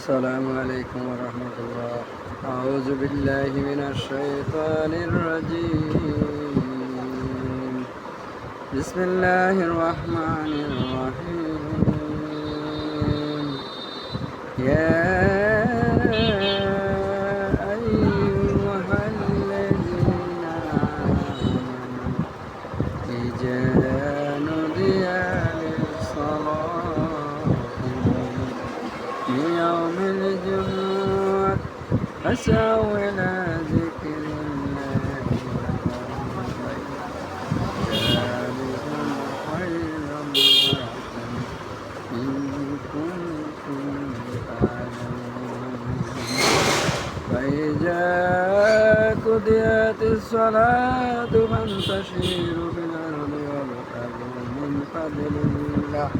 السلام عليكم ورحمة الله. أعوذ بالله من الشيطان الرجيم. بسم الله الرحمن الرحيم. يا أيها الذين آمنوا إذا نودي للصلاة من يوم الجمعة فاسعوا إلى ذكر الله ذلكم خير لكم إن كنتم تعلمون. فإذا قضيت الصلاة فانتشروا في الأرض وابتغوا من فضل الله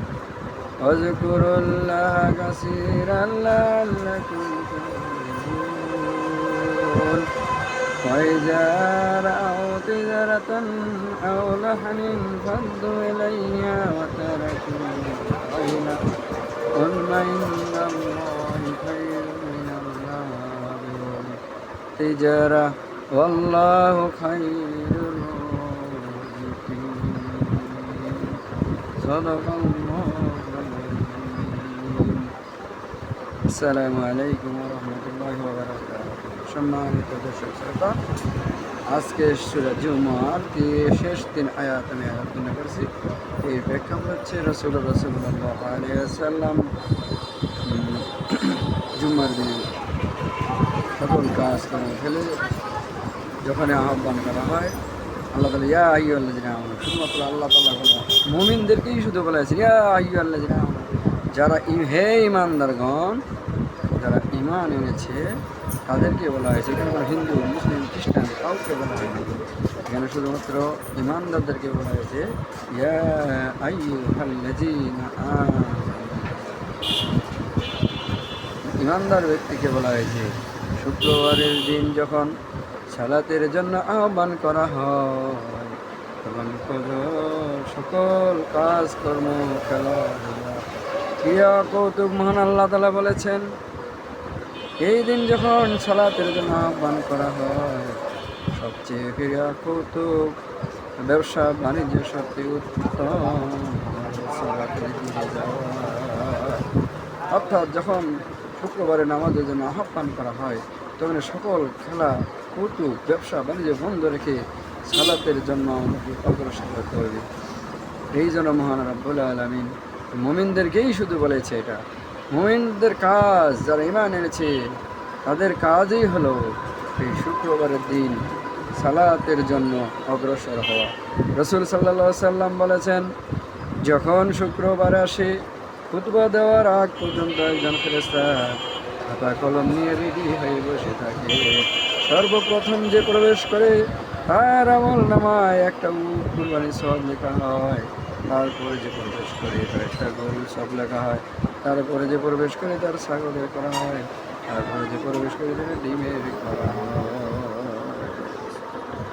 واذكروا الله كثيرا لعلكم تفلحون. وإذا رأوا تجارة أو لحما انفضوا إليها وتركوك قائما قل ما عند الله خير من اللهو والتجارة والله خير الرازقين. صدق الله العظيم. আসসালামু আলাইকুম রহমতুল্লাহি ওয়া বারাকাতুহু। সম্মানিত দর্শক শ্রোতা, আজকে সূরা জুমার শেষ 3 আয়াত আমি আলোচনা করছি। এই প্রেক্ষাপট হচ্ছে রাসূলুল্লাহ সাল্লাল্লাহু আলাইহি ওয়াসাল্লাম জুমার দিনে সকল কাজ করে ফেলে যখন আহ্বান করা হয়, আল্লাহ তাআলা ইয়া আইয়ুহাল্লাযিনা আমানু, শুধুমাত্র আল্লাহ তাআলা মুমিনদেরকেই শুধু বলা হয়েছে ইয়া আইয়ুহাল্লাযিনা আমানু, যারা হে ইমানদারগণ, যারা ইমান এনেছে তাদেরকে বলা হয়েছে। এখানে কোনো হিন্দু, মুসলিম, খ্রিস্টান কাউকে বলা হয়নি, এখানে শুধুমাত্র ইমানদারদেরকে বলা হয়েছে ইয়া আইয়ুহাল্লাযিনা আমানু, ইমানদার ব্যক্তিকে বলা হয়েছে। শুক্রবারের দিন যখন সালাতের জন্য আহ্বান করা হয় তখন সকল কাজকর্ম, খেলাধুলা, ক্রিয়া, কৌতুক মহান আল্লাহ তাআলা বলেছেন এই দিন যখন সালাতের জন্য আহ্বান করা হয় সবচেয়ে ক্রিয়া, কৌতুক, ব্যবসা বাণিজ্য সবচেয়ে উত্তম সালাতের দিকে যাওয়া। অর্থাৎ যখন শুক্রবারে নামাজের জন্য আহ্বান করা হয় তখন সকল খেলা, কৌতুক, ব্যবসা বাণিজ্য বন্ধ রেখে সালাতের জন্য আমাকে অগ্রসর হতে হবে। এই জন্য মহান রব্বুল আলামিন মুমিনদেরকেই শুধু বলেছে এটা। মুমিনদের কাজ, যারা ঈমান এনেছে তাদের কাজই হলো এই শুক্রবারের দিন সালাতের জন্য অগ্রসর হওয়া। রাসূল সাল্লাল্লাহু আলাইহি সাল্লাম বলেছেন, যখন শুক্রবার আসে খুতবা দেওয়ার আগ পর্যন্ত একজন ফেরেশতা খাতা কলম নিয়ে রেডি হয়ে বসে থাকে। সর্বপ্রথম যে প্রবেশ করে তার আমল নামায় একটা উট কুরবানির সওয়াব লেখা হয়, তারপরে যে প্রবেশ করে তার একটা গরুর সওয়াব লেখা হয়, তারপরে যে প্রবেশ করে তার ছাগলের করা হয়, তারপরে যে প্রবেশ করে তার ডিমের করা হয়।